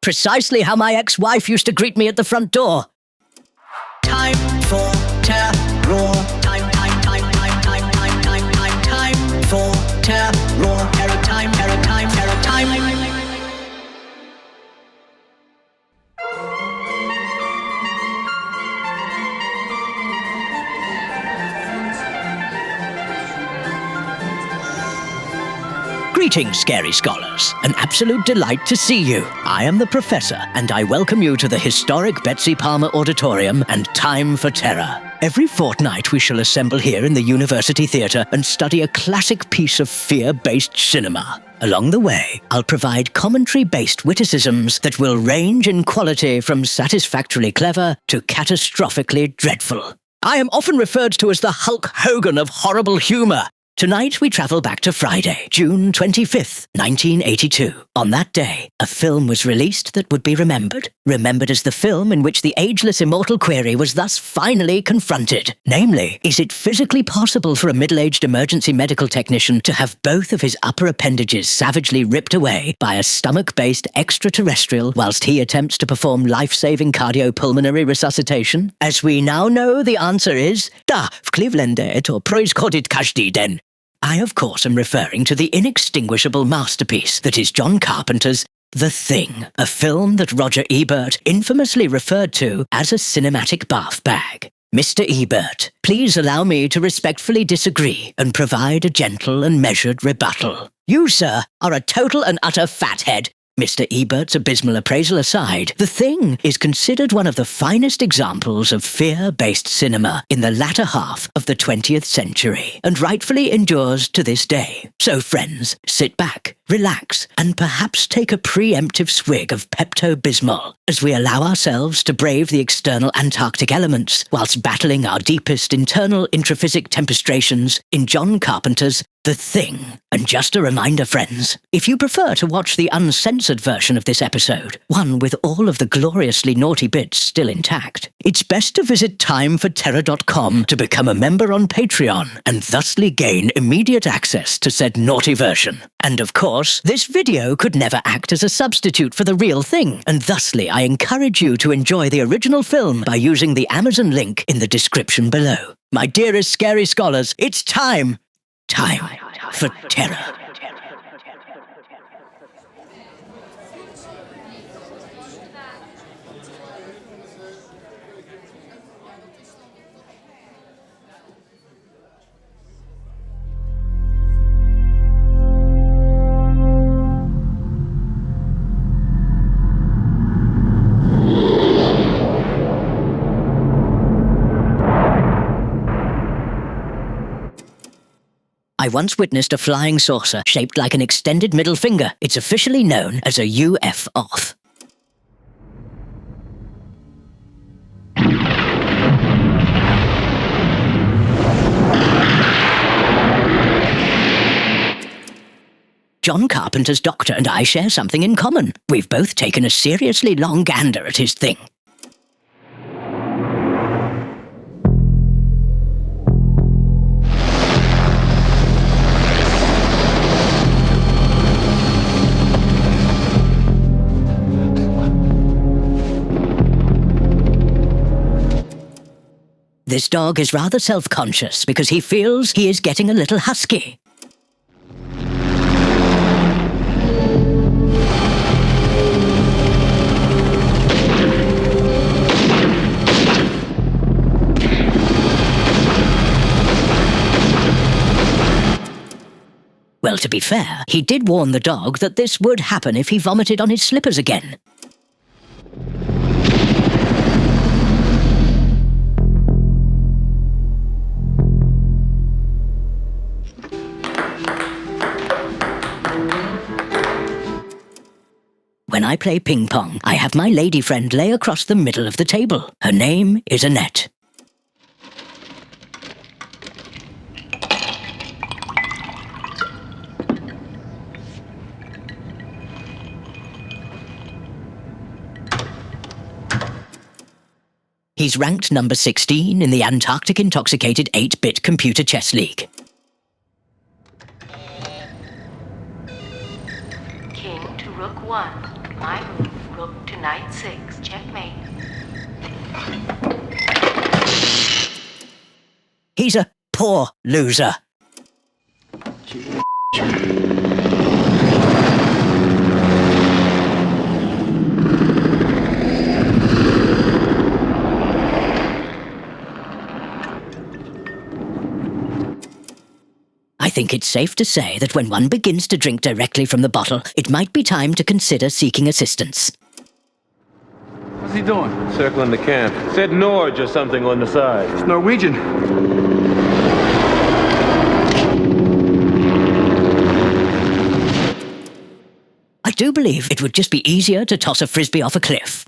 Precisely how my ex-wife used to greet me at the front door. Time for terror. Time for terror. Terror time. Greetings, scary scholars. An absolute delight to see you. I am the Professor, and I welcome you to the historic Betsy Palmer Auditorium and Time for Terror. Every fortnight we shall assemble here in the University Theatre and study a classic piece of fear-based cinema. Along the way, I'll provide commentary-based witticisms that will range in quality from satisfactorily clever to catastrophically dreadful. I am often referred to as the Hulk Hogan of horrible humour. Tonight we travel back to Friday, June 25th, 1982. On that day, a film was released that would be remembered. Remembered as the film in which the ageless immortal query was thus finally confronted. Namely, is it physically possible for a middle-aged emergency medical technician to have both of his upper appendages savagely ripped away by a stomach-based extraterrestrial whilst he attempts to perform life-saving cardiopulmonary resuscitation? As we now know, the answer is, da, v Clevelandet or proiskodit každý den. I, of course, am referring to the inextinguishable masterpiece that is John Carpenter's The Thing, a film that Roger Ebert infamously referred to as a cinematic bath bag. Mr. Ebert, please allow me to respectfully disagree and provide a gentle and measured rebuttal. You, sir, are a total and utter fathead. Mr. Ebert's abysmal appraisal aside, The Thing is considered one of the finest examples of fear-based cinema in the latter half of the 20th century, and rightfully endures to this day. So friends, sit back, relax, and perhaps take a preemptive swig of Pepto-Bismol as we allow ourselves to brave the external Antarctic elements whilst battling our deepest internal intraphysic tempestrations in John Carpenter's The Thing. And just a reminder, friends, if you prefer to watch the uncensored version of this episode, one with all of the gloriously naughty bits still intact, it's best to visit timeforterror.com to become a member on Patreon and thusly gain immediate access to said naughty version. And of course, this video could never act as a substitute for the real thing, and thusly I encourage you to enjoy the original film by using the Amazon link in the description below. My dearest scary scholars, it's time for terror. I once witnessed a flying saucer shaped like an extended middle finger. It's officially known as a UF-OFF. John Carpenter's doctor and I share something in common. We've both taken a seriously long gander at his thing. This dog is rather self-conscious because he feels he is getting a little husky. Well, to be fair, he did warn the dog that this would happen if he vomited on his slippers again. When I play ping pong, I have my lady friend lay across the middle of the table. Her name is Annette. He's ranked number 16 in the Antarctic Intoxicated 8-Bit Computer Chess League. King to rook 1. My move, rook Knight 6, checkmate. He's a poor loser. I think it's safe to say that when one begins to drink directly from the bottle, it might be time to consider seeking assistance. What's he doing? Circling the camp. Said Norge or something on the side. It's Norwegian. I do believe it would just be easier to toss a frisbee off a cliff.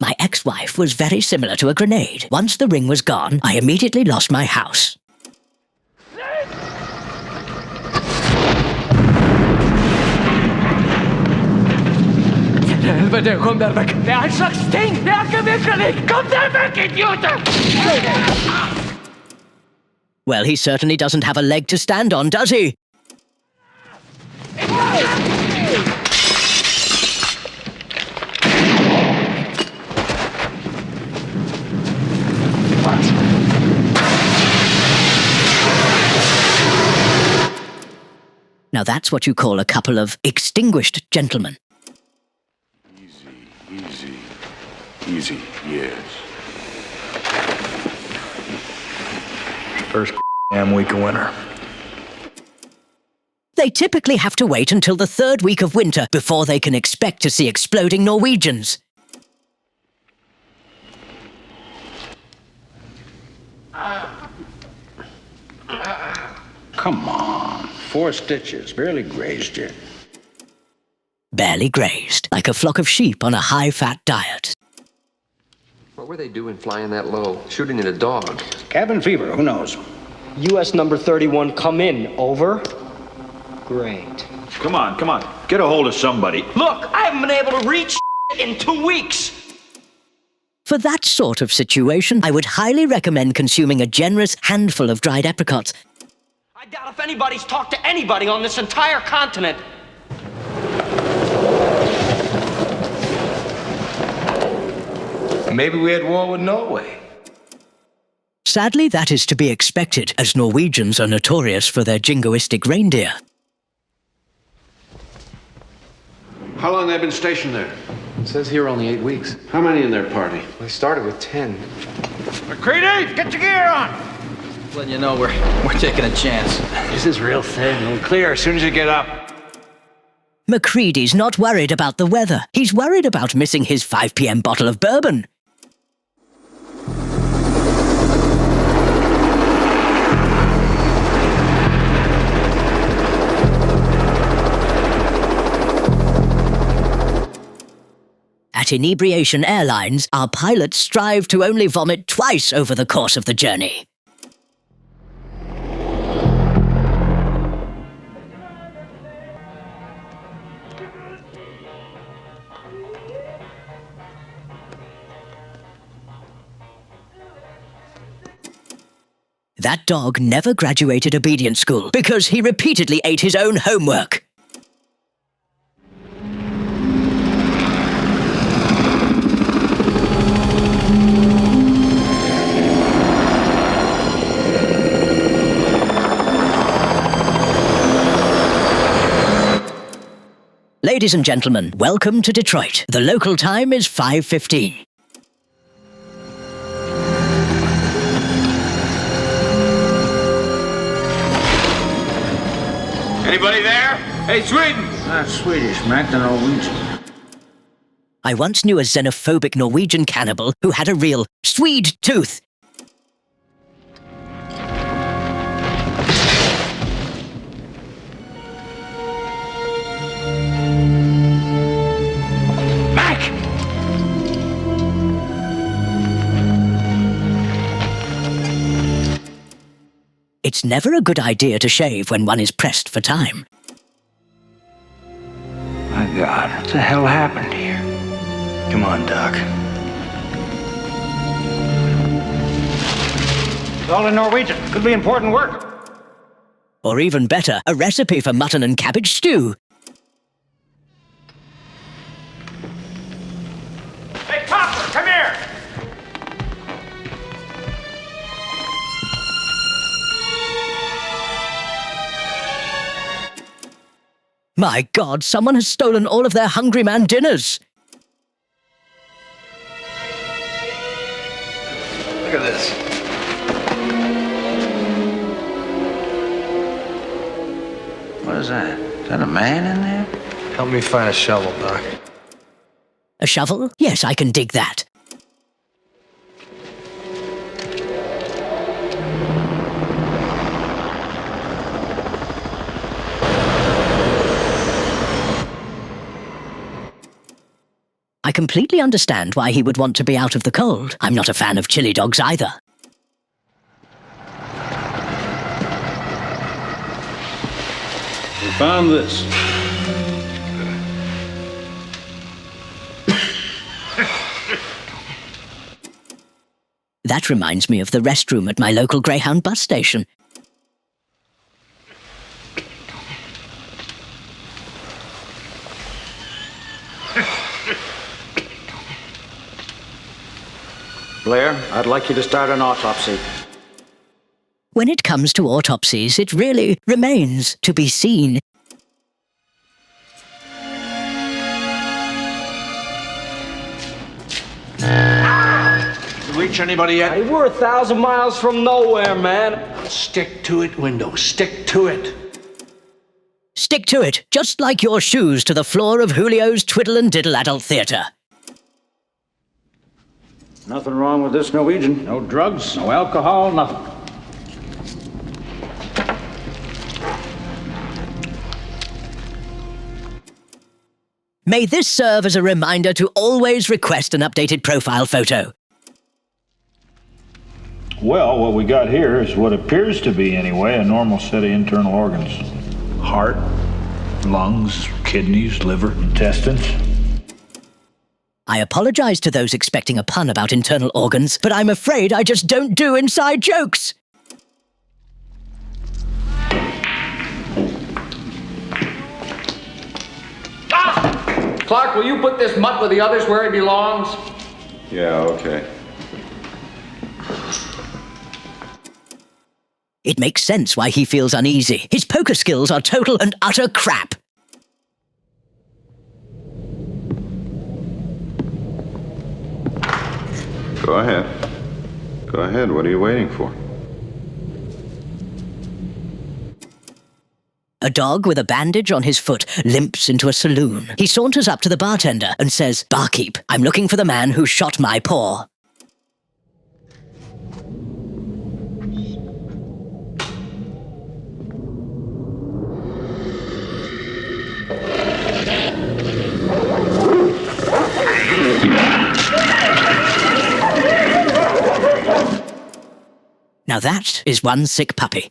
My ex-wife was very similar to a grenade. Once the ring was gone, I immediately lost my house. Helvete, kom der vekk! Det er en slags ting! Det er ikke virkelig! Kom der vekk, idioter! Well, he certainly doesn't have a leg to stand on, does he? Now that's what you call a couple of extinguished gentlemen. Easy, yes. First damn week of winter. They typically have to wait until the third week of winter before they can expect to see exploding Norwegians. Come on. 4 stitches. Barely grazed you. Barely grazed, like a flock of sheep on a high-fat diet. What were they doing flying that low? Shooting at a dog? Cabin fever. Who knows? US number 31, come in. Over. Great. Come on. Get a hold of somebody. Look, I haven't been able to reach in 2 weeks. For that sort of situation, I would highly recommend consuming a generous handful of dried apricots. I doubt if anybody's talked to anybody on this entire continent. Maybe we had war with Norway. Sadly, that is to be expected, as Norwegians are notorious for their jingoistic reindeer. How long have they been stationed there? It says here only 8 weeks. How many in their party? They started with 10. McCready, get your gear on! Letting you know we're taking a chance. This is real thin. It'll clear as soon as you get up. McCready's not worried about the weather. He's worried about missing his 5 p.m. bottle of bourbon. At Inebriation Airlines, our pilots strive to only vomit twice over the course of the journey. That dog never graduated obedience school because he repeatedly ate his own homework. Ladies and gentlemen, welcome to Detroit. The local time is 5:15. Anybody there? Hey, Sweden! Not Swedish, Mac, the Norwegian. I once knew a xenophobic Norwegian cannibal who had a real Swede tooth. It's never a good idea to shave when one is pressed for time. My God, what the hell happened here? Come on, Doc. all in Norwegian. Could be important work. Or even better, a recipe for mutton and cabbage stew. Hey, Copper, come here! My God, someone has stolen all of their hungry man dinners. Look at this. What is that? Is that a man in there? Help me find a shovel, Doc. A shovel? Yes, I can dig that. I completely understand why he would want to be out of the cold. I'm not a fan of chili dogs either. We found this. That reminds me of the restroom at my local Greyhound bus station. Blair, I'd like you to start an autopsy. When it comes to autopsies, it really remains to be seen. You reach anybody yet? Hey, we're 1,000 miles from nowhere, man. Stick to it, Window. Stick to it. Stick to it, just like your shoes to the floor of Julio's Twiddle and Diddle Adult Theatre. Nothing wrong with this Norwegian. No drugs, no alcohol, nothing. May this serve as a reminder to always request an updated profile photo. Well, what we got here is what appears to be, anyway, a normal set of internal organs. Heart, lungs, kidneys, liver, intestines. I apologize to those expecting a pun about internal organs, but I'm afraid I just don't do inside jokes. Clark, will you put this mutt with the others where he belongs? Yeah, okay. It makes sense why he feels uneasy. His poker skills are total and utter crap. Go ahead. Go ahead. What are you waiting for? A dog with a bandage on his foot limps into a saloon. He saunters up to the bartender and says, "Barkeep, I'm looking for the man who shot my paw." Now that is one sick puppy.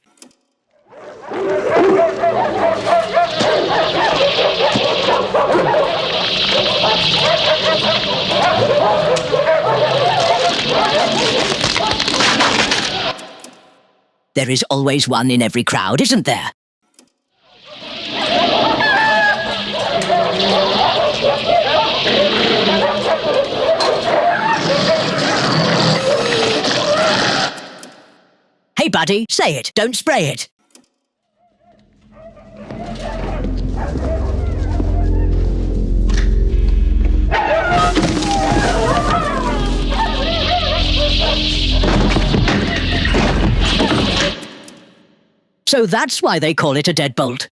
There is always one in every crowd, isn't there? Hey, buddy, say it. Don't spray it. So that's why they call it a deadbolt.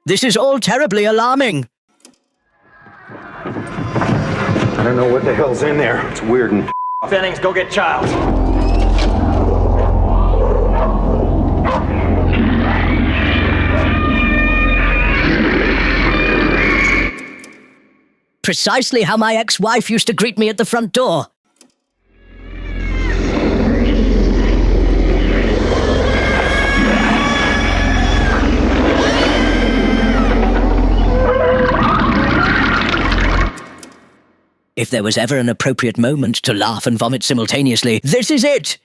This is all terribly alarming. I don't know what the hell's in there. It's weird and... Fennings, go get Childs. Precisely how my ex-wife used to greet me at the front door. If there was ever an appropriate moment to laugh and vomit simultaneously, this is it!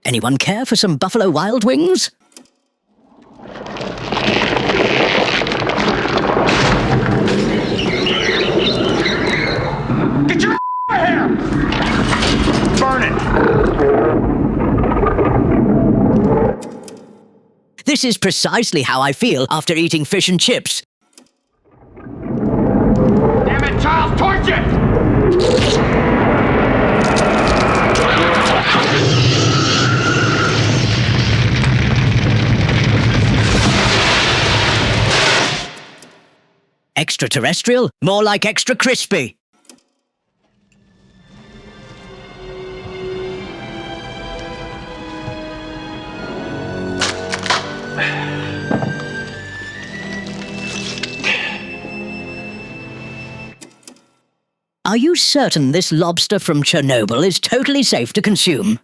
Anyone care for some Buffalo Wild Wings? Get your over here! Burn it! This is precisely how I feel after eating fish and chips. Damn it, Charles, torch it! Extraterrestrial? More like extra crispy. Are you certain this lobster from Chernobyl is totally safe to consume?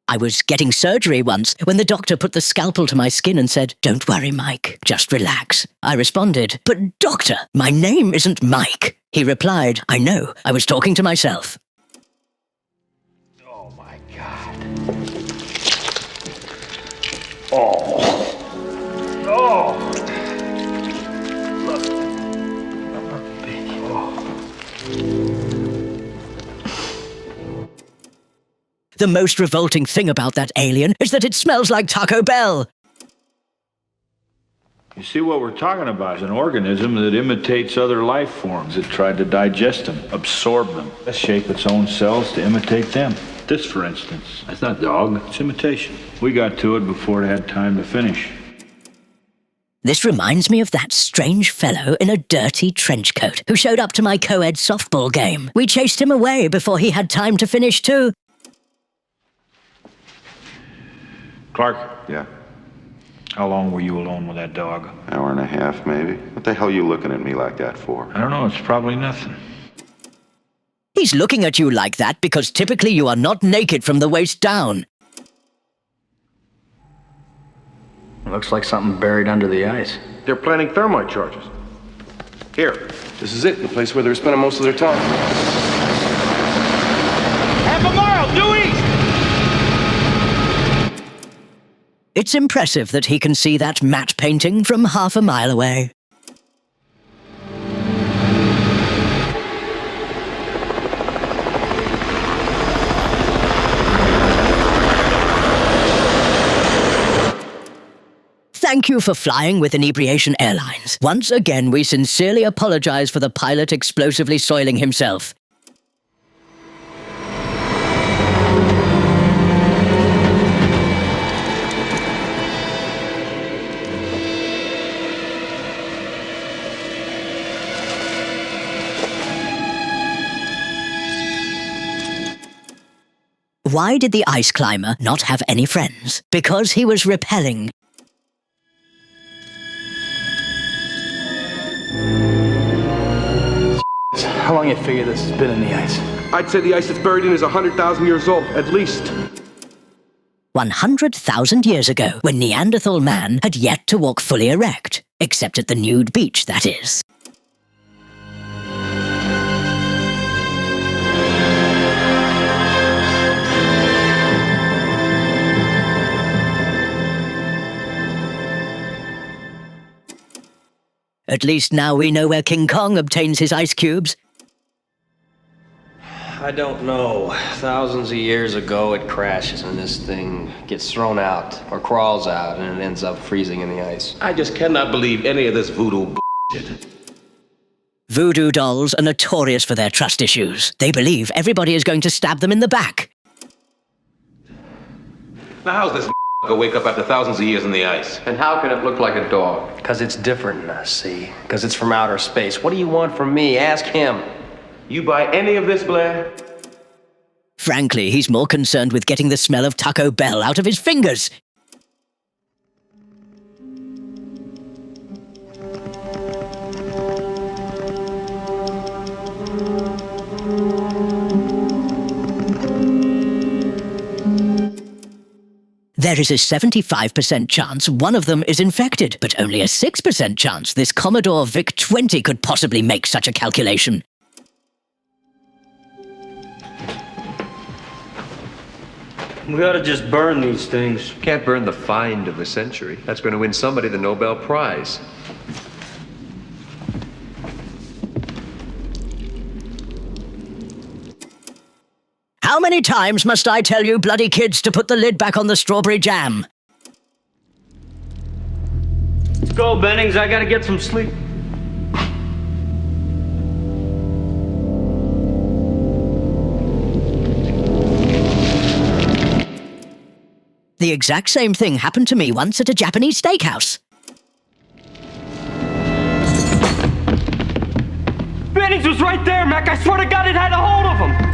I was getting surgery once when the doctor put the scalpel to my skin and said, "Don't worry, Mike, just relax." I responded, "But doctor, my name isn't Mike." He replied, "I know, I was talking to myself." Oh, my God. Oh. Oh. Look. The most revolting thing about that alien is that it smells like Taco Bell. You see, what we're talking about is an organism that imitates other life forms that tried to digest them, absorb them, shape its own cells to imitate them. This, for instance. That's not dog. It's imitation. We got to it before it had time to finish. This reminds me of that strange fellow in a dirty trench coat who showed up to my co-ed softball game. We chased him away before he had time to finish too. Clark, Yeah, how long were you alone with that dog? hour and a half, maybe. What the hell are you looking at me like that for? I don't know, it's probably nothing. He's looking at you like that because typically you are not naked from the waist down. Looks like something buried under the ice. They're planning thermite charges. Here, this is it, the place where they're spending most of their time. Half a mile, due east! It's impressive that he can see that matte painting from half a mile away. Thank you for flying with Inebriation Airlines. Once again, we sincerely apologize for the pilot explosively soiling himself. Why did the ice climber not have any friends? Because he was repelling. How long you figure this has been in the ice? I'd say the ice it's buried in is 100,000 years old, at least. 100,000 years ago, when Neanderthal man had yet to walk fully erect. Except at the nude beach, that is. At least now we know where King Kong obtains his ice cubes. I don't know. Thousands of years ago, it crashes and this thing gets thrown out or crawls out and it ends up freezing in the ice. I just cannot believe any of this voodoo shit. Voodoo dolls are notorious for their trust issues. They believe everybody is going to stab them in the back. Now how's this go wake up after thousands of years in the ice? And how can it look like a dog? Because it's different than us, see? Because it's from outer space. What do you want from me? Ask him. You buy any of this, Blair? Frankly, he's more concerned with getting the smell of Taco Bell out of his fingers. There is a 75% chance one of them is infected, but only a 6% chance this Commodore VIC-20 could possibly make such a calculation. We ought to just burn these things. Can't burn the find of the century. That's going to win somebody the Nobel Prize. How many times must I tell you bloody kids to put the lid back on the strawberry jam? Let's go, Bennings. I gotta get some sleep. The exact same thing happened to me once at a Japanese steakhouse. Bennings was right there, Mac. I swear to God it had a hold of him.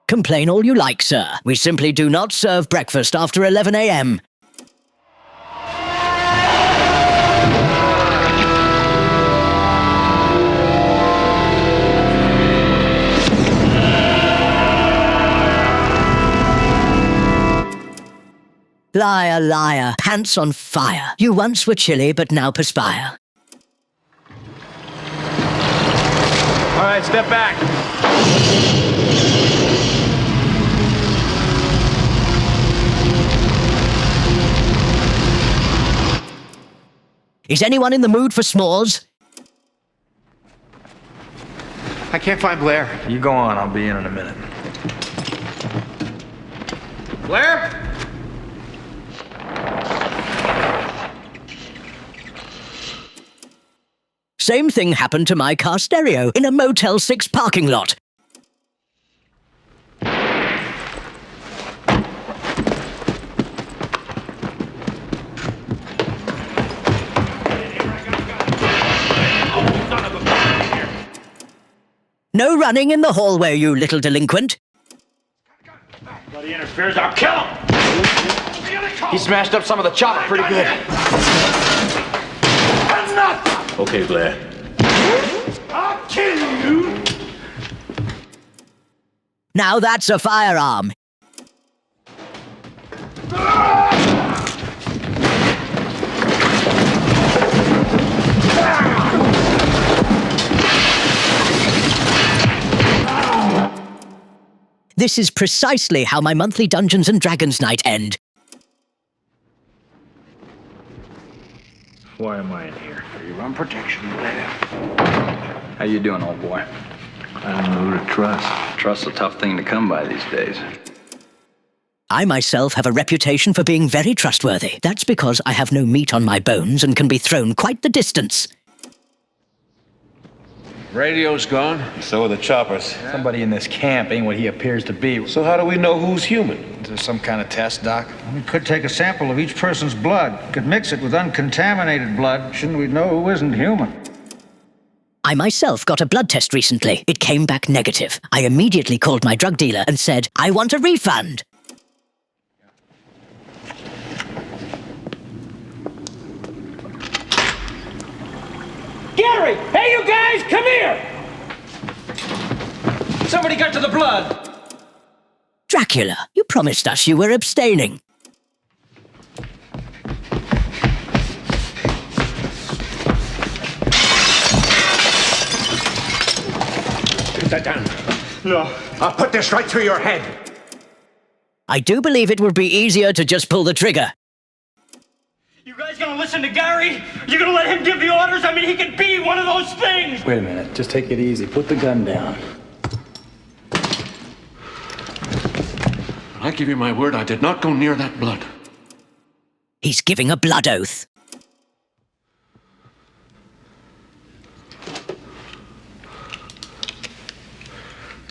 Complain all you like, sir. We simply do not serve breakfast after 11 a.m. Liar, liar, pants on fire. You once were chilly, but now perspire. All right, step back. Is anyone in the mood for s'mores? I can't find Blair. You go on, I'll be in a minute. Blair? Same thing happened to my car stereo in a Motel 6 parking lot. No running in the hallway, you little delinquent. Bloody interferes, I'll kill him! He smashed up some of the chopper pretty good. Enough! Okay, Blair. I'll kill you! Now that's a firearm. This is precisely how my monthly Dungeons & Dragons night end. Why am I in here? You're on protection, Blair. How you doing, old boy? I don't know who to trust. Trust's a tough thing to come by these days. I myself have a reputation for being very trustworthy. That's because I have no meat on my bones and can be thrown quite the distance. Radio's gone. So are the choppers. Somebody in this camp ain't what he appears to be. So how do we know who's human? Is there some kind of test, Doc? We could take a sample of each person's blood. Could mix it with uncontaminated blood. Shouldn't we know who isn't human? I myself got a blood test recently. It came back negative. I immediately called my drug dealer and said, I want a refund. Gary! Hey, you guys, come here! Somebody got to the blood. Dracula, you promised us you were abstaining. Put that down. No. I'll put this right through your head. I do believe it would be easier to just pull the trigger. You guys gonna listen to Gary? You gonna let him give the orders? I mean, he could be one of those things! Wait a minute, just take it easy. Put the gun down. I give you my word, I did not go near that blood. He's giving a blood oath.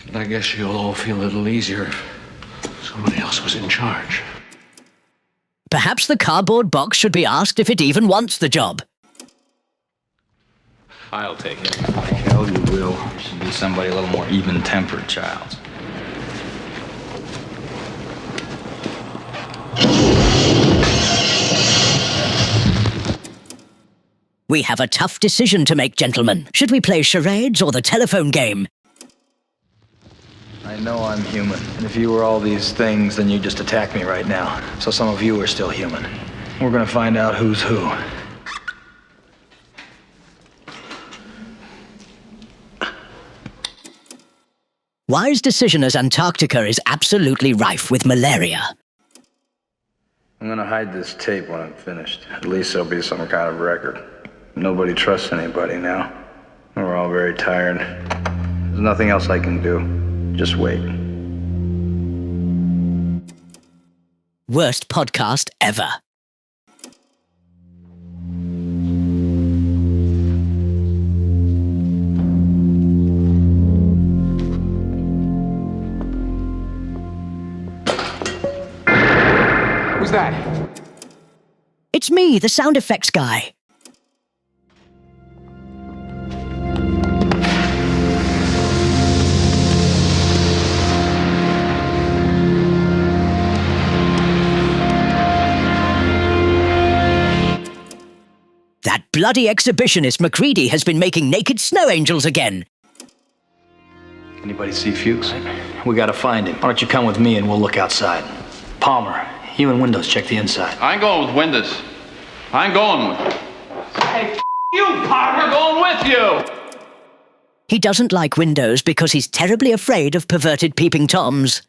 And I guess you'll all feel a little easier if somebody else was in charge. Perhaps the cardboard box should be asked if it even wants the job. I'll take it. Hell you will. You should be somebody a little more even-tempered, Childs. We have a tough decision to make, gentlemen. Should we play charades or the telephone game? I know I'm human, and if you were all these things, then you'd just attack me right now. So some of you are still human. We're gonna find out who's who. Wise decision as Antarctica is absolutely rife with malaria. I'm gonna hide this tape when I'm finished. At least there'll be some kind of record. Nobody trusts anybody now. We're all very tired. There's nothing else I can do. Just wait. Worst podcast ever. Who's that? It's me, the sound effects guy. That bloody exhibitionist MacReady has been making naked snow angels again. Anybody see Fuchs? We gotta find him. Why don't you come with me and we'll look outside? Palmer, you and Windows check the inside. I ain't going with Windows. I ain't going with... Hey, you, Palmer! I'm going with you! He doesn't like Windows because he's terribly afraid of perverted peeping toms.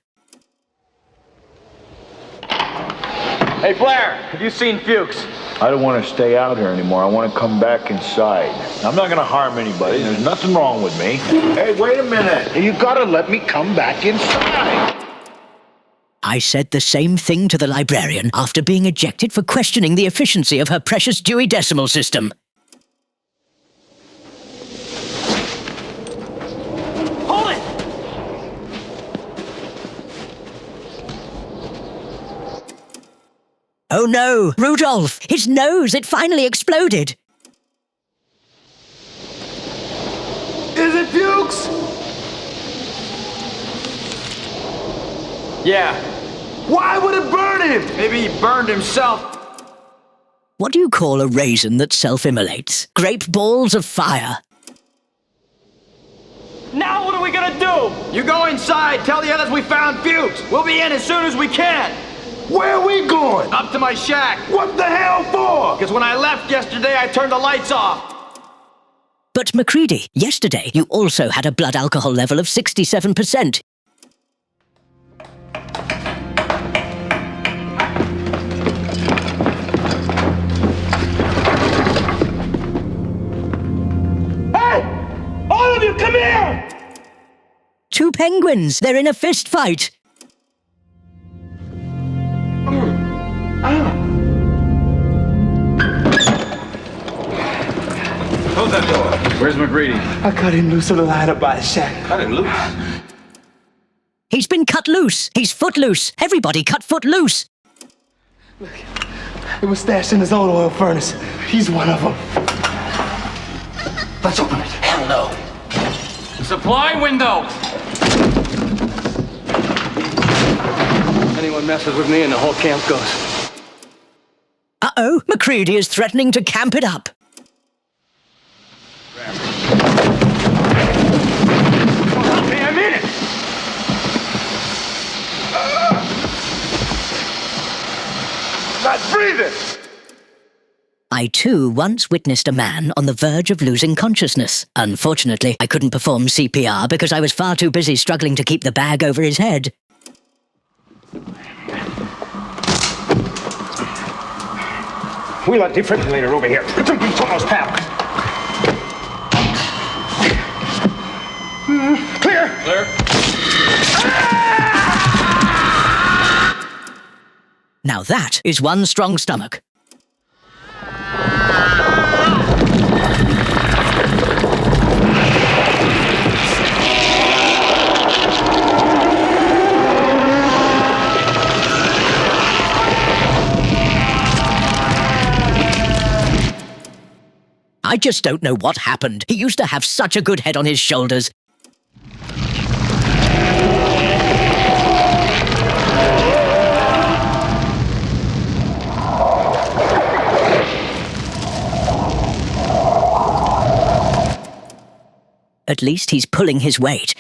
Hey, Blair, have you seen Fuchs? I don't want to stay out here anymore. I want to come back inside. I'm not going to harm anybody. There's nothing wrong with me. Hey, wait a minute. You got to let me come back inside. I said the same thing to the librarian after being ejected for questioning the efficiency of her precious Dewey Decimal System. Hold it! Oh no, Rudolph! His nose! It finally exploded! Is it Fuchs? Yeah. Why would it burn him? Maybe he burned himself. What do you call a raisin that self-immolates? Grape balls of fire. Now what are we gonna do? You go inside, tell the others we found Fuchs. We'll be in as soon as we can. Where are we going? Up to my shack. What the hell for? Because when I left yesterday, I turned the lights off. But MacReady, yesterday you also had a blood alcohol level of 67%. Hey! All of you, come here! Two penguins, they're in a fist fight. Close that door. Where's MacReady? I cut him loose on the line up by the shack. Cut him loose. He's been cut loose. He's footloose. Everybody cut foot loose. Look, it was stashed in his old oil furnace. He's one of them. Let's open it. Hell no. Supply window! Anyone messes with me and the whole camp goes. Uh-oh, MacReady is threatening to camp it up. Hey, I'm in it. Not breathing. I too once witnessed a man on the verge of losing consciousness. Unfortunately, I couldn't perform CPR because I was far too busy struggling to keep the bag over his head. Wheel that defibrillator over here. It's almost packed. Clear. Clear. Now that is one strong stomach. I just don't know what happened. He used to have such a good head on his shoulders. At least he's pulling his weight.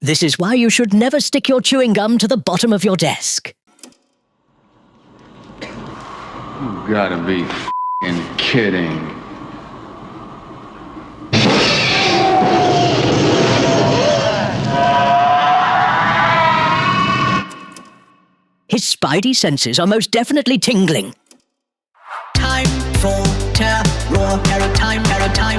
This is why you should never stick your chewing gum to the bottom of your desk. You gotta be f***ing kidding. His spidey senses are most definitely tingling. Time for terror, time, time.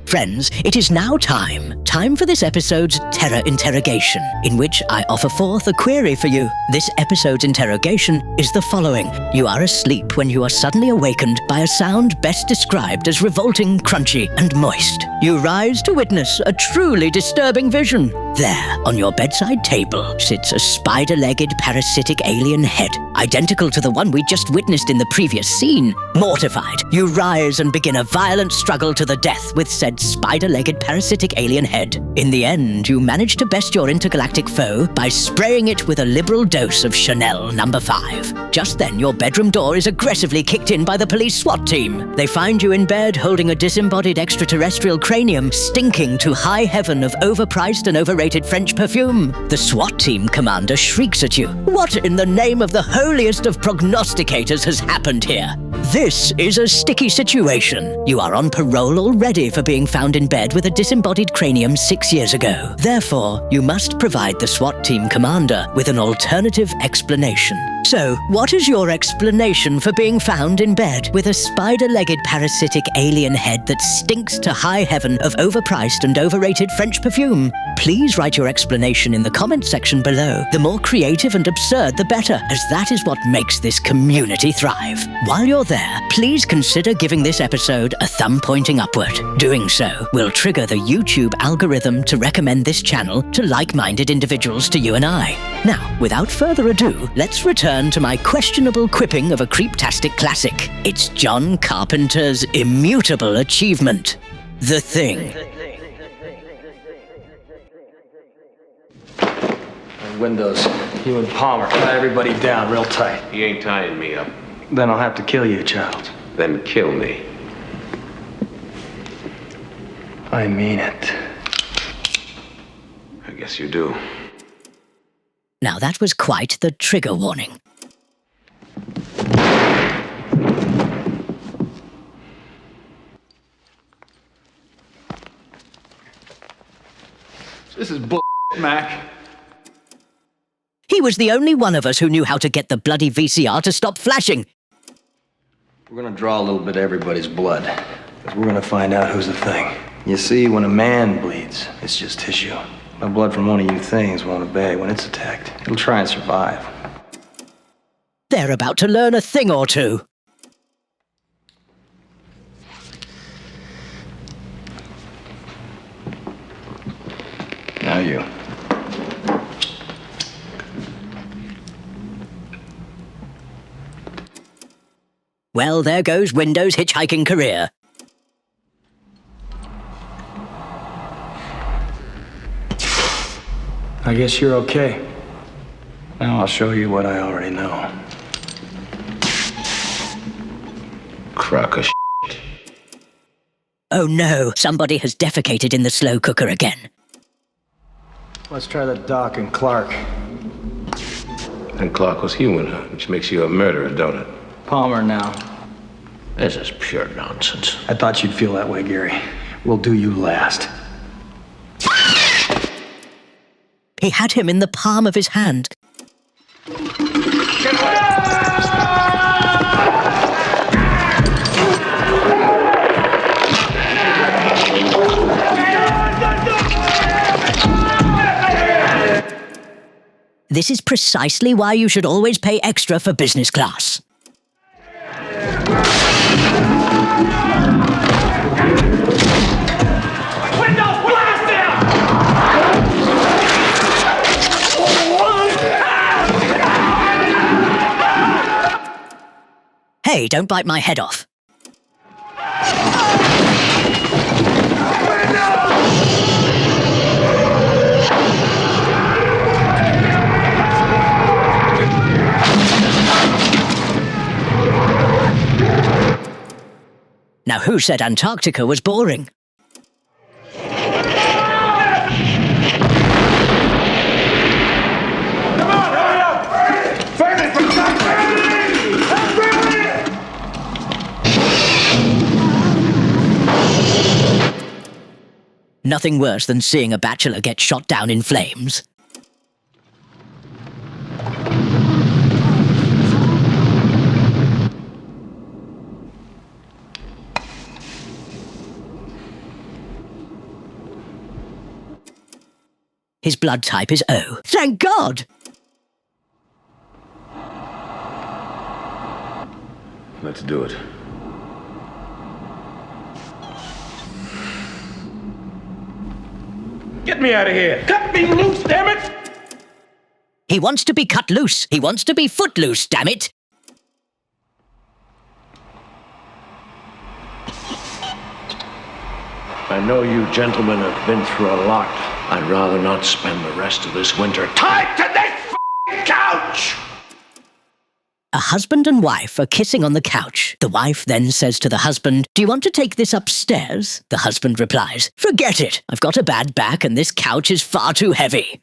Friends, it is now time for this episode's Terror Interrogation, in which I offer forth a query for you. This episode's interrogation is the following. You are asleep when you are suddenly awakened by a sound best described as revolting, crunchy, and moist. You rise to witness a truly disturbing vision. There, on your bedside table, sits a spider-legged parasitic alien head, identical to the one we just witnessed in the previous scene. Mortified, you rise and begin a violent struggle to the death with said spider-legged parasitic alien head. In the end, you manage to best your intergalactic foe by spraying it with a liberal dose of Chanel No. 5. Just then, your bedroom door is aggressively kicked in by the police SWAT team. They find you in bed holding a disembodied extraterrestrial cranium stinking to high heaven of overpriced and overrated French perfume. The SWAT team commander shrieks at you. What in the name of the holiest of prognosticators has happened here? This is a sticky situation. You are on parole already for being found in bed with a disembodied cranium 6 years ago. Therefore, you must provide the SWAT team commander with an alternative explanation. So, what is your explanation for being found in bed with a spider-legged parasitic alien head that stinks to high heaven of overpriced and overrated French perfume? Please write your explanation in the comment section below. The more creative and absurd, the better, as that is what makes this community thrive. While you're there, please consider giving this episode a thumb pointing upward. Doing so will trigger the YouTube algorithm to recommend this channel to like-minded individuals to you and I. Now, without further ado, let's return to my questionable quipping of a creeptastic classic. It's John Carpenter's immutable achievement, The Thing. Windows, you and Palmer, tie everybody down real tight. He ain't tying me up. Then I'll have to kill you, child. Then kill me. I mean it. I guess you do. Now that was quite the trigger warning. This is bull, Mac. He was the only one of us who knew how to get the bloody VCR to stop flashing. We're gonna draw a little bit of everybody's blood, because we're gonna find out who's the thing. You see, when a man bleeds, it's just tissue. The blood from one of you things won't obey when it's attacked. It'll try and survive. They're about to learn a thing or two. Now you. Well, there goes Windows' hitchhiking career. I guess you're okay. Now I'll show you what I already know. Crock of shit. Oh no, somebody has defecated in the slow cooker again. Let's try the Doc and Clark. And Clark was human, huh? Which makes you a murderer, don't it? Palmer now. This is pure nonsense. I thought you'd feel that way, Gary. We'll do you last. He had him in the palm of his hand. This is precisely why you should always pay extra for business class. Hey, don't bite my head off. Now, who said Antarctica was boring? Nothing worse than seeing a bachelor get shot down in flames. His blood type is O. Thank God! Let's do it. Get me out of here! Cut me loose, damn it! He wants to be cut loose. He wants to be footloose, damn it! I know you gentlemen have been through a lot. I'd rather not spend the rest of this winter tied to this f***ing couch! A husband and wife are kissing on the couch. The wife then says to the husband, "Do you want to take this upstairs?" The husband replies, "Forget it. I've got a bad back and this couch is far too heavy."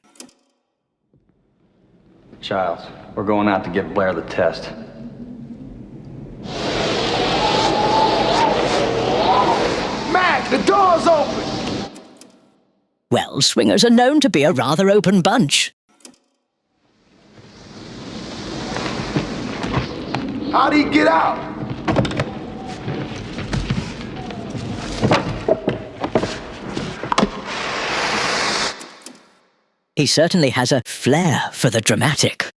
Childs, we're going out to give Blair the test. Mac, the door's open! Well, swingers are known to be a rather open bunch. How'd he get out? He certainly has a flair for the dramatic.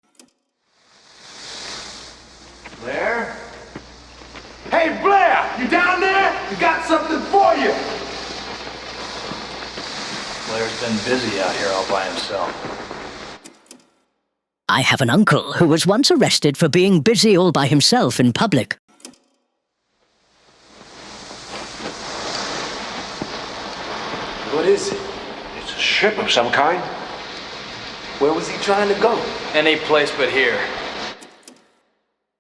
Blair? Hey, Blair! You down there? We got something for you! Blair's been busy out here all by himself. I have an uncle who was once arrested for being busy all by himself in public. What is it? It's a ship of some kind. Where was he trying to go? Any place but here.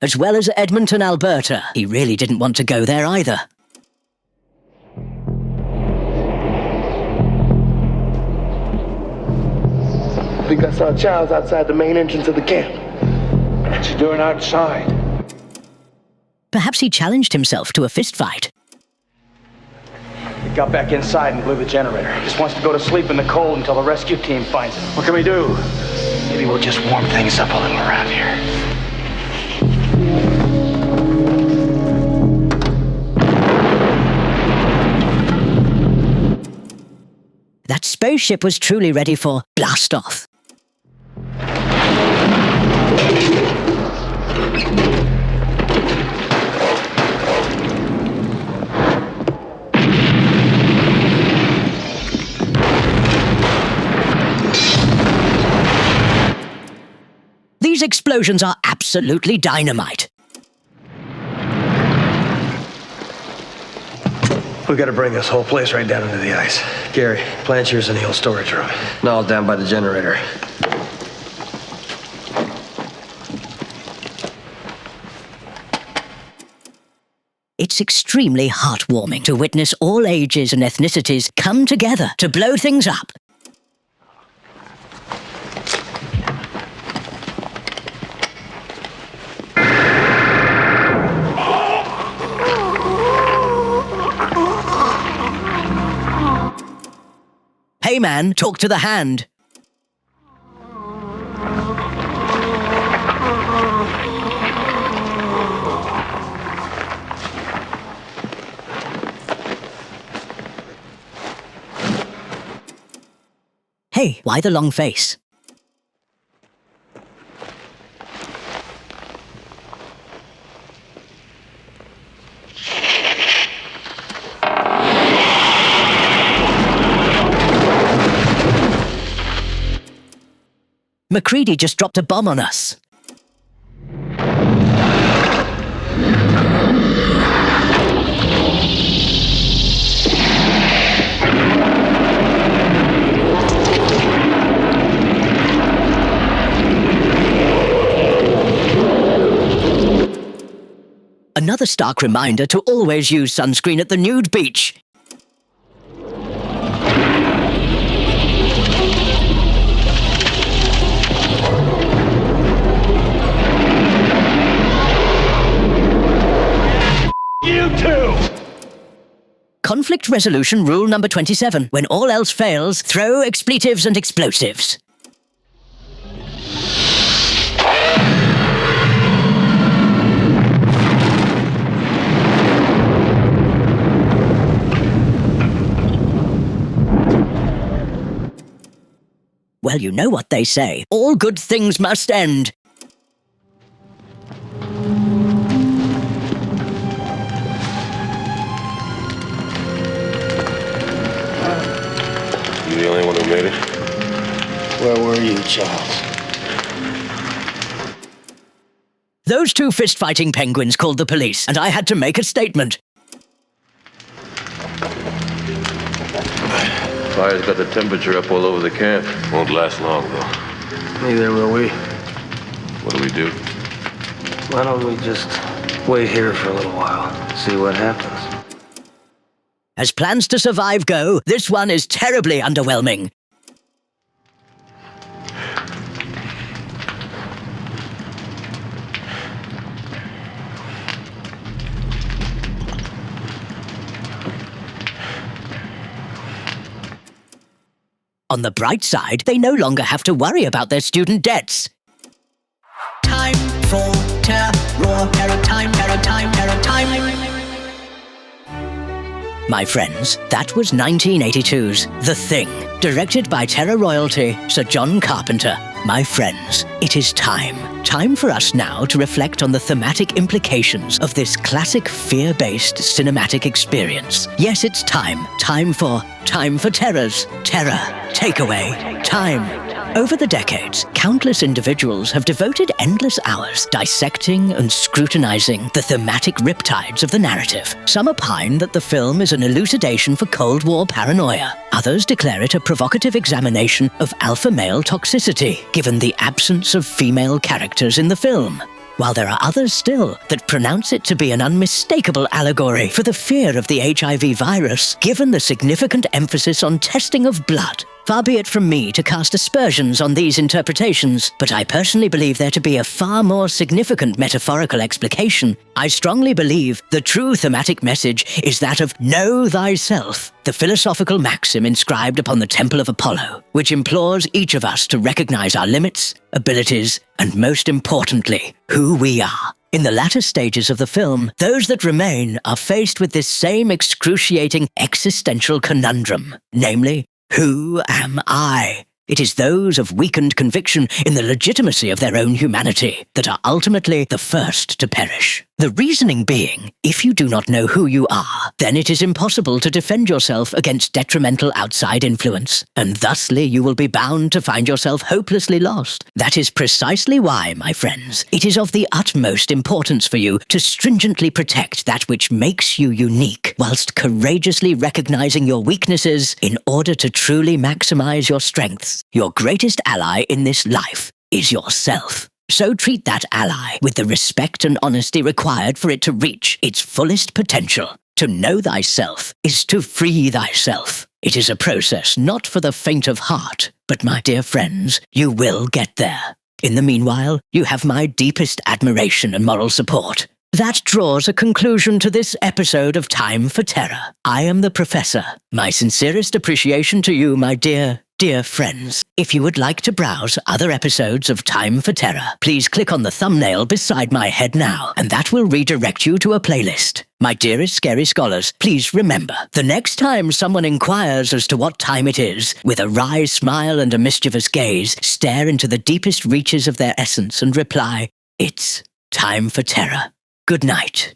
As well as Edmonton, Alberta. He really didn't want to go there either. I think I saw Childs outside the main entrance of the camp. What's he doing outside? Perhaps he challenged himself to a fistfight. He got back inside and blew the generator. Just wants to go to sleep in the cold until the rescue team finds him. What can we do? Maybe we'll just warm things up a little around here. That spaceship was truly ready for blast-off. These explosions are absolutely dynamite. We gotta bring this whole place right down into the ice. Gary, plant yours in the old storage room. Now's down by the generator. It's extremely heartwarming to witness all ages and ethnicities come together to blow things up. Hey man, talk to the hand. Hey, why the long face? McCready just dropped a bomb on us. Another stark reminder to always use sunscreen at the nude beach. You too! Conflict resolution rule number 27. When all else fails, throw expletives and explosives. Well, you know what they say. All good things must end. You the only one who made it? Where were you, Charles? Those two fist-fighting penguins called the police, and I had to make a statement. Fire's got the temperature up all over the camp. Won't last long, though. Neither will we. What do we do? Why don't we just wait here for a little while, see what happens? As plans to survive go, this one is terribly underwhelming. On the bright side, they no longer have to worry about their student debts. Time for terror, time. My friends, that was 1982's The Thing, directed by terror royalty Sir John Carpenter. My friends, it is time. Time for us now to reflect on the thematic implications of this classic fear-based cinematic experience. Yes, it's time. Time for terrors. Terror. Takeaway. Time. Over the decades, countless individuals have devoted endless hours dissecting and scrutinizing the thematic riptides of the narrative. Some opine that the film is an elucidation for Cold War paranoia. Others declare it a provocative examination of alpha male toxicity, given the absence of female characters in the film. While there are others still that pronounce it to be an unmistakable allegory for the fear of the HIV virus, given the significant emphasis on testing of blood. Far be it from me to cast aspersions on these interpretations, but I personally believe there to be a far more significant metaphorical explication. I strongly believe the true thematic message is that of know thyself, the philosophical maxim inscribed upon the Temple of Apollo, which implores each of us to recognize our limits, abilities, and most importantly, who we are. In the latter stages of the film, those that remain are faced with this same excruciating existential conundrum, namely, who am I? It is those of weakened conviction in the legitimacy of their own humanity that are ultimately the first to perish. The reasoning being, if you do not know who you are, then it is impossible to defend yourself against detrimental outside influence, and thusly you will be bound to find yourself hopelessly lost. That is precisely why, my friends, it is of the utmost importance for you to stringently protect that which makes you unique, whilst courageously recognizing your weaknesses in order to truly maximize your strengths. Your greatest ally in this life is yourself. So treat that ally with the respect and honesty required for it to reach its fullest potential. To know thyself is to free thyself. It is a process not for the faint of heart, but my dear friends, you will get there. In the meanwhile, you have my deepest admiration and moral support. That draws a conclusion to this episode of Time for Terror. I am the Professor. My sincerest appreciation to you, my dear friends. If you would like to browse other episodes of Time for Terror, please click on the thumbnail beside my head now, and that will redirect you to a playlist. My dearest scary scholars, please remember, the next time someone inquires as to what time it is, with a wry smile and a mischievous gaze, stare into the deepest reaches of their essence and reply, it's time for terror. Good night.